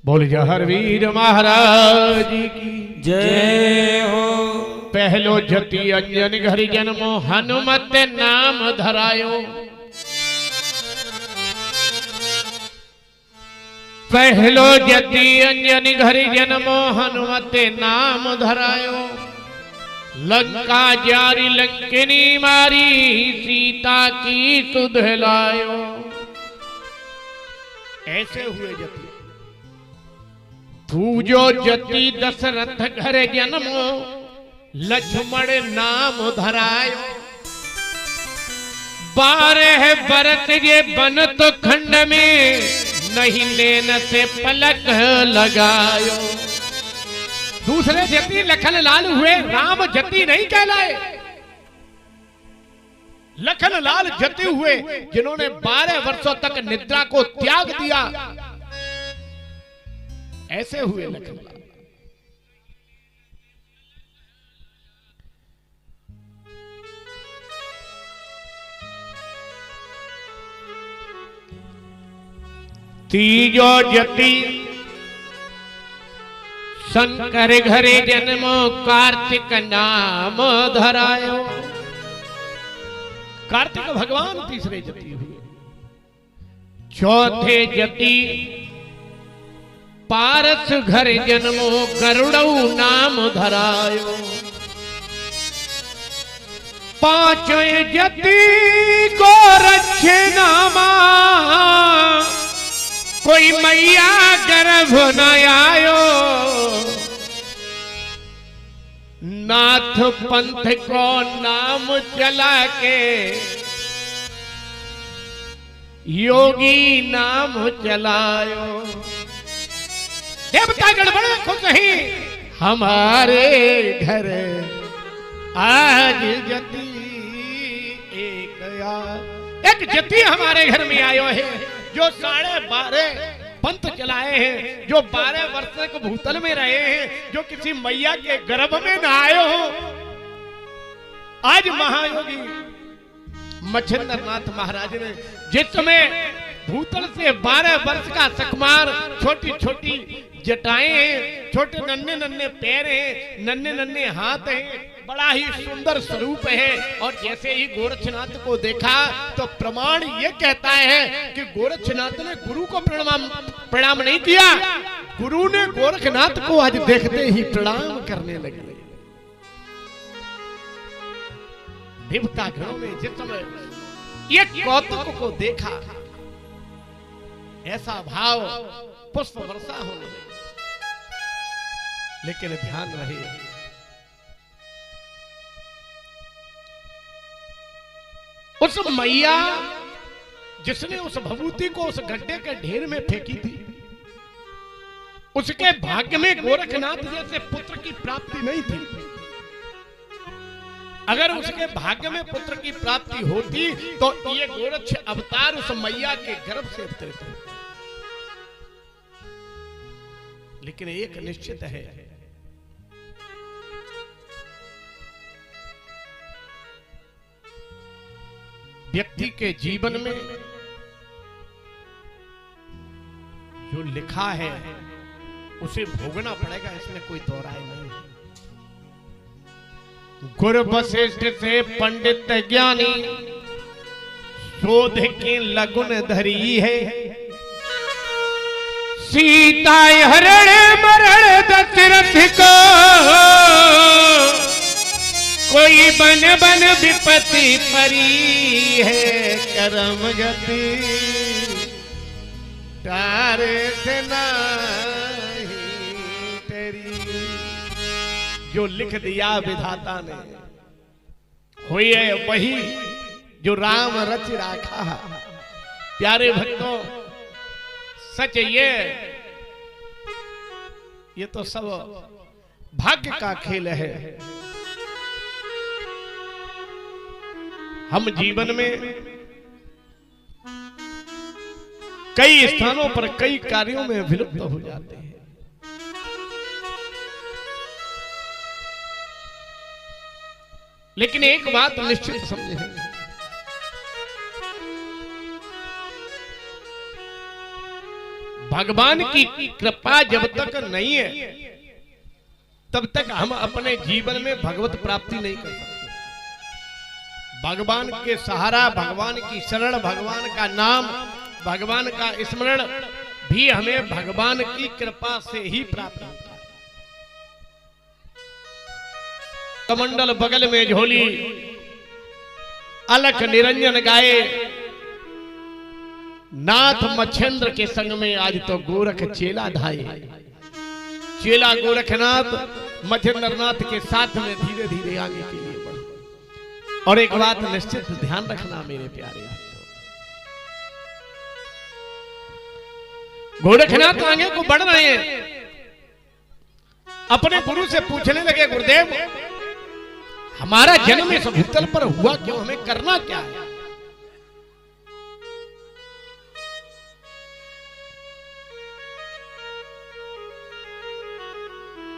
बोल जहर वीर महाराज की जय हो। पहलो जति अंजन घर जन्मो हनुमत नाम धरायो। पहलो जति अंजन घर जन्मो हनुमत नाम धरायो। लंका जारी लंकिनी मारी सीता की सुध लायो। ऐसे हुए जति पूजो जति दशरथ घर जन्मो लक्ष्मण नाम धरायो। 12 बरस ये बन तो खंड में नहीं नैन से पलक लगायो। दूसरे जति लखन लाल हुए, राम जति नहीं कहलाए। लखन लाल जति हुए जिन्होंने 12 वर्षों तक निद्रा को त्याग दिया। ऐसे हुए लखन लाल। तीजो जति शंकर घरे जन्मो कार्तिक नाम धरायो। कार्तिक भगवान तीसरे जति हुए। चौथे जति पारस घर जन्मो गरुड़ऊ नाम धरायो। पांचवें जति गोरक्ष नामा कोई मैया गर्भ न आयो। नाथ पंथ को नाम चला के योगी नाम चलायो। देवता गड़बड़ खुश ही हमारे घर आज जति एक जति हमारे घर में आयो है जो 12.5 पंथ चलाए हैं, जो 12 वर्ष तक भूतल में रहे हैं, जो किसी मैया के गर्भ में न आए हो। आज महायोगी मच्छिंद्रनाथ महाराज ने जिस समय भूतल से 12 वर्ष का सकमार, छोटी छोटी जटाएं हैं, छोटे नन्हे नन्हे पैर हैं, नन्हे नन्हे हाथ हैं, बड़ा ही सुंदर स्वरूप है। और जैसे ही गोरक्षनाथ को देखा तो प्रमाण ये कहता है कि गोरक्षनाथ ने गुरु को प्रणाम नहीं किया, गुरु ने गोरखनाथ को आज देखते ही प्रणाम करने लगे। देवता घरों में जिस समय ये कौतुक को देखा, ऐसा भाव पुष्प वर्षा होने लगी। लेकिन ध्यान रहे, उस मैया जिसने उस भभूति को उस गड्ढे के ढेर में फेंकी थी, उसके भाग्य में गोरखनाथ जैसे पुत्र की प्राप्ति नहीं थी। अगर उसके भाग्य में पुत्र की प्राप्ति होती तो ये गोरक्ष अवतार उस मैया के गर्भ से अवतरित होता। लेकिन एक निश्चित है, व्यक्ति के जीवन में जो लिखा है उसे भोगना पड़ेगा, इसमें कोई दो राय नहीं है। गुरु वशिष्ठ से पंडित ज्ञानी शोध की लगुन धरी है। सीता हरण मरण दशरथ को कोई बन बन विपत्ति परी है। करम गति तारे से नहीं तेरी, जो लिख दिया विधाता ने हुई है वही जो राम रच राखा। प्यारे भक्तों, सच ये तो सब भाग्य का खेल है। हम जीवन में कई स्थानों पर कई कार्यों में विलुप्त हो जाते हैं। लेकिन एक बात निश्चित समझें, भगवान की कृपा जब तक नहीं है तब तक हम अपने जीवन में भगवत प्राप्ति नहीं कर सकते। भगवान के सहारा, भगवान की शरण, भगवान का नाम, भगवान का स्मरण भी हमें भगवान की कृपा से ही प्राप्त होता है। कमंडल बगल में झोली, अलख निरंजन गाए, नाथ मच्छेंद्र के संग में आज तो गोरख चेला धाये। चेला गोरखनाथ मच्छेंद्रनाथ के साथ में धीरे धीरे आगे के लिए बढ़े। और एक बात निश्चित ध्यान रखना मेरे प्यारे, गोरखनाथ आगे को बढ़ रहे हैं, अपने गुरु से पूछने लगे, गुरुदेव हमारा जन्म इस भूतल पर हुआ क्यों, हमें करना क्या है?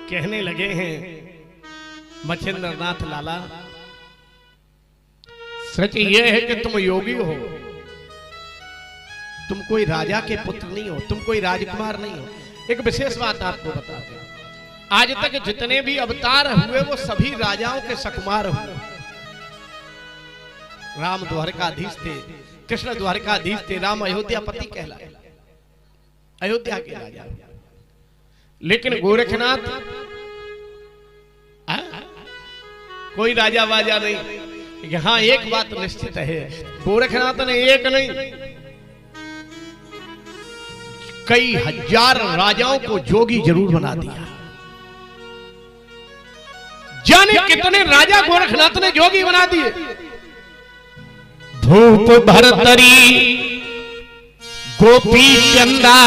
कहने लगे हैं मच्छेंद्रनाथ लाला, सच ये है कि तुम योगी हो, तुम कोई राजा के पुत्र नहीं हो, तुम कोई राजकुमार नहीं हो। एक विशेष बात आपको बताते हैं, आज तक जितने भी अवतार हुए वो सभी राजाओं के सकुमार हुए। राम द्वारकाधीश थे, कृष्ण द्वारकाधीश थे, राम अयोध्यापति कहलाए, अयोध्या के राजा। लेकिन गोरखनाथ कोई राजा वाजा नहीं। हाँ एक बात निश्चित है, गोरखनाथ ने एक नहीं कई हजार राजाओं को जोगी जरूर बना दिया। जाने कितने राजा गोरखनाथ ने जोगी बना दिए। धूप भरतरी गोपी चंदा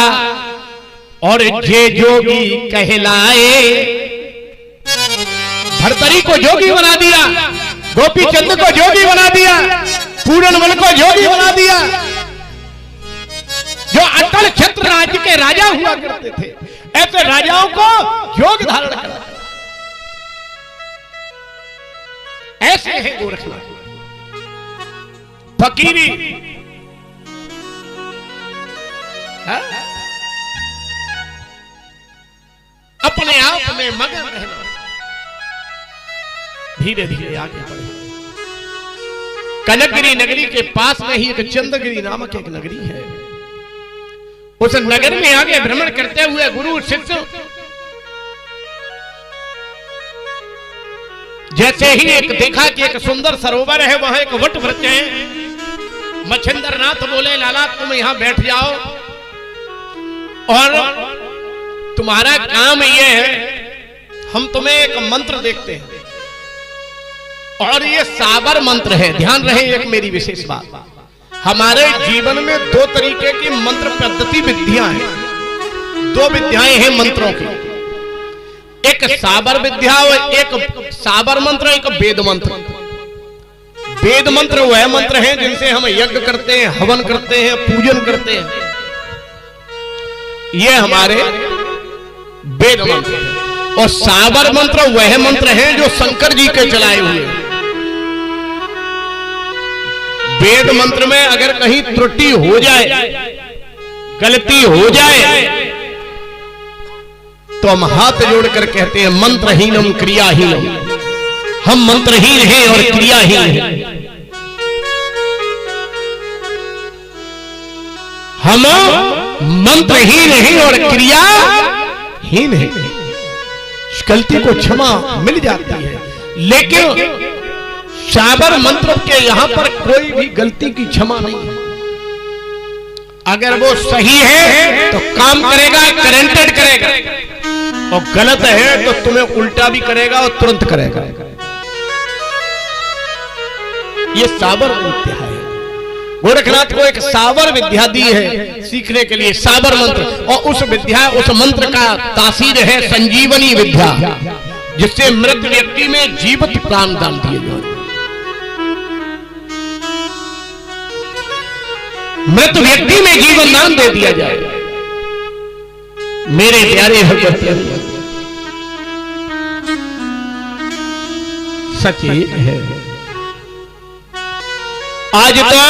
और जे जोगी कहलाए। भरतरी को जोगी बना दिया, गोपी चंद को जोगी बना दिया, पूरनमल को जोगी बना दिया। जो अटल क्षेत्र राज्य के राजा हुआ करते थे, ऐसे राजाओं को जोग धारण करा। ऐसे हैं गोरखनाथ। फकीरी अपने आप में मगन रहना, धीरे धीरे आगे बढ़े। कनकगिरी नगरी के पास में ही एक चंद्रगिरी नामक एक नगरी है। उस नगर में आगे भ्रमण करते हुए गुरु शिष्य जैसे ही एक देखा कि एक सुंदर सरोवर है, वहां एक वट वृक्ष है। मच्छेंद्रनाथ बोले, लाला तुम यहां बैठ जाओ और तुम्हारा काम यह है, हम तुम्हें एक मंत्र देखते हैं और ये साबर मंत्र है। ध्यान रहे एक मेरी विशेष बात, हमारे जीवन में दो तरीके की मंत्र पद्धति विद्या हैं। दो विद्याएं हैं मंत्रों की, एक साबर विद्या और एक साबर मंत्र, एक वेद मंत्र। वेद मंत्र वह मंत्र हैं जिनसे हम यज्ञ करते हैं, हवन करते हैं, पूजन करते हैं। ये हमारे वेद मंत्र हैं। और साबर मंत्र वह मंत्र हैं जो शंकर जी के चलाए हुए हैं। वेद मंत्र में अगर कहीं त्रुटि हो जाए, गलती हो जाए, तो हम हाथ जोड़कर कहते हैं मंत्रहीनम क्रियाहीनम। हम मंत्रहीन हैं और क्रियाहीन हैं। हम मंत्रहीन हैं और क्रियाहीन हैं। गलती को क्षमा मिल जाती है, लेकिन साबर मंत्र के यहां पर कोई भी गलती की क्षमा नहीं है। अगर वो सही है तो काम करेगा, गारंटेड करेगा, और गलत है तो तुम्हें उल्टा भी करेगा और तुरंत करेगा। ये साबर विद्या है। गोरखनाथ को एक साबर विद्या दी है सीखने के लिए, साबर मंत्र। और उस विद्या, उस मंत्र का तासीर है संजीवनी विद्या, जिससे मृत व्यक्ति में जीवित प्राण डाल दिए जाए। मृत व्यक्ति में जीवन दान दे दिया जाए। मेरे प्यारे भगवत सच है। आज तो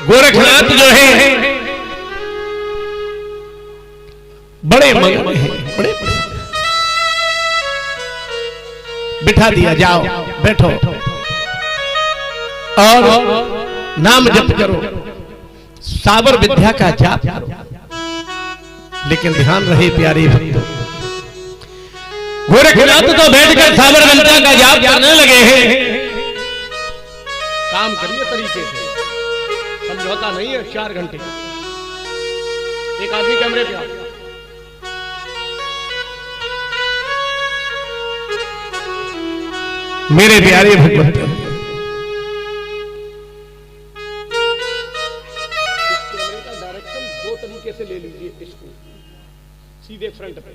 गोरखनाथ जो है बड़े मगन हैं, बड़े बिठा दिया, जाओ बैठो और नाम जप करो, साबर विद्या का जाप करो। लेकिन ध्यान रहे प्यारे भक्तों, गोरखनाथ तो बैठकर साबर विद्या का जाप करने लगे हैं। काम करिए तरीके से, समझौता नहीं है। 4 घंटे एक आदमी कैमरे पे आ, मेरे प्यारे भगवंत, से ले लीजिए इसको सीधे फ्रंट पे।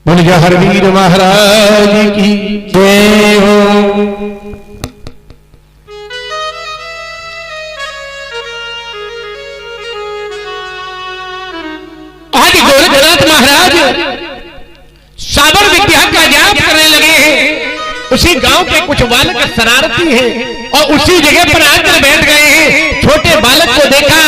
बोल जहर वीर महाराज की जय हो। आज गोरखनाथ महाराज साबर विद्या का जाप करने लगे हैं। उसी गांव के कुछ बालक शरारती हैं और उसी जगह पर आकर बैठ गए हैं। छोटे बालक को देखा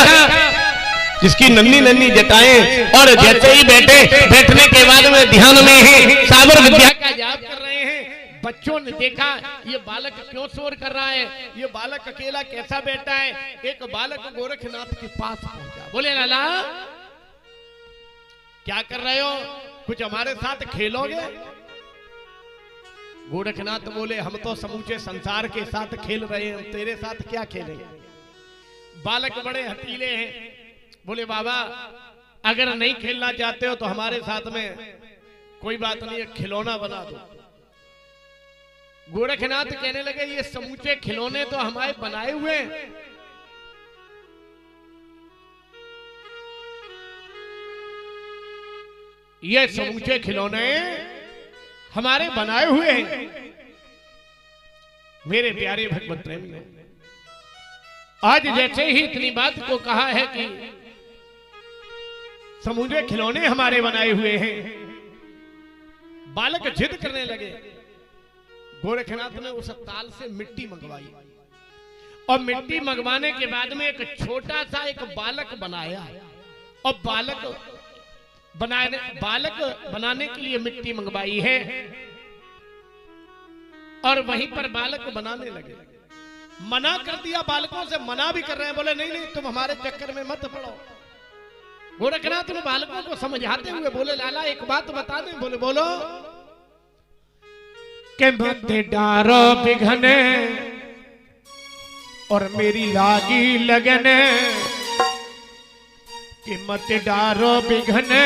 जिसकी नन्ही नन्ही जटाएं, और जैसे ही बैठने के बाद में ध्यान में है, साबर विद्या का जाप कर रहे हैं। बच्चों ने देखा ये बालक क्यों शोर कर रहा है, ये बालक अकेला कैसा बैठा है। एक बालक गोरखनाथ के पास पहुंचा, बोले लाला क्या कर रहे हो, कुछ हमारे साथ खेलोगे। गोरखनाथ बोले हम तो समूचे संसार के साथ खेल रहे हैं, तेरे साथ क्या खेलेंगे। बालक बड़े हठीले हैं, बोले बाबा अगर नहीं खेलना चाहते हो तो हमारे साथ में कोई बात नहीं है, खिलौना बना दो। गोरखनाथ कहने लगे ये समूचे खिलौने तो हमारे बनाए हुए हैं, ये समूचे खिलौने हमारे बनाए हुए हैं। मेरे प्यारे भगवत प्रेमी, आज जैसे ही इतनी बात को कहा है कि समूचे खिलौने हमारे बनाए हुए हैं, बालक जिद करने लगे। गोरखनाथ ने उस ताल से मिट्टी मंगवाई और मिट्टी मंगवाने के बाद में एक छोटा सा एक बालक बनाया और बालक बनाने के लिए मिट्टी मंगवाई है और वहीं पर बालक बनाने लगे। मना कर दिया, बालकों से मना भी कर रहे हैं, बोले नहीं नहीं तुम हमारे चक्कर में मत पड़ो। गोरखनाथ ने बालकों को समझाते हुए बोले लाला एक बात बता दें। बोले बोलो। के मत डारो बिघने और मेरी लागी लगने, कि मत डारो बिघने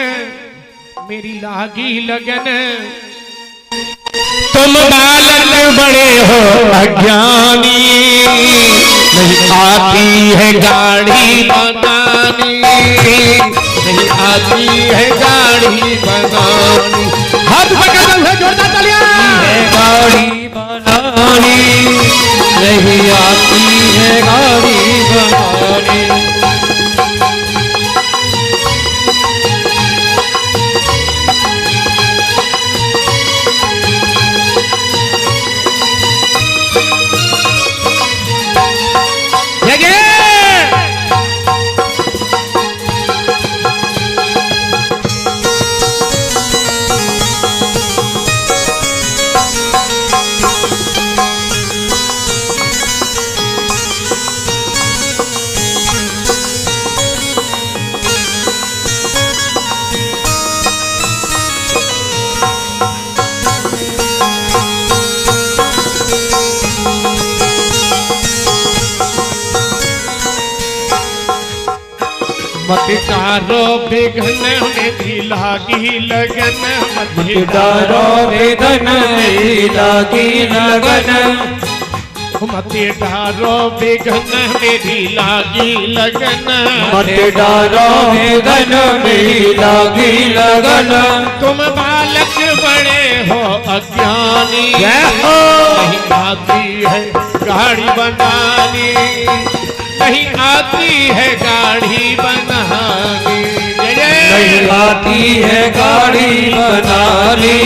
मेरी लागी लगने। तुम बालक बड़े हो अज्ञानी, नहीं आती है गाड़ी बनानी, नहीं आती है गाड़ी बनानी। हाथ पकड़ है जोरदार तालियां। है गाड़ी बनानी, नहीं आती है गाड़ी बनानी। मत डारो बिघन मेरी लागी लगन, मत डारो बिघन मेरी लागी लगन, मत डारो बिघन मेरी लागी लगन, मत डारो बिघन मेरी लागी लगन। तुम बालक बड़े हो अज्ञानी, नहीं आती है गाड़ी बनानी, नहीं आती है गाड़ी बनानी, नहीं आती है गाड़ी बनानी,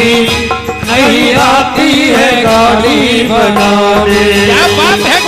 नहीं आती है गाड़ी बनानी। क्या बात है।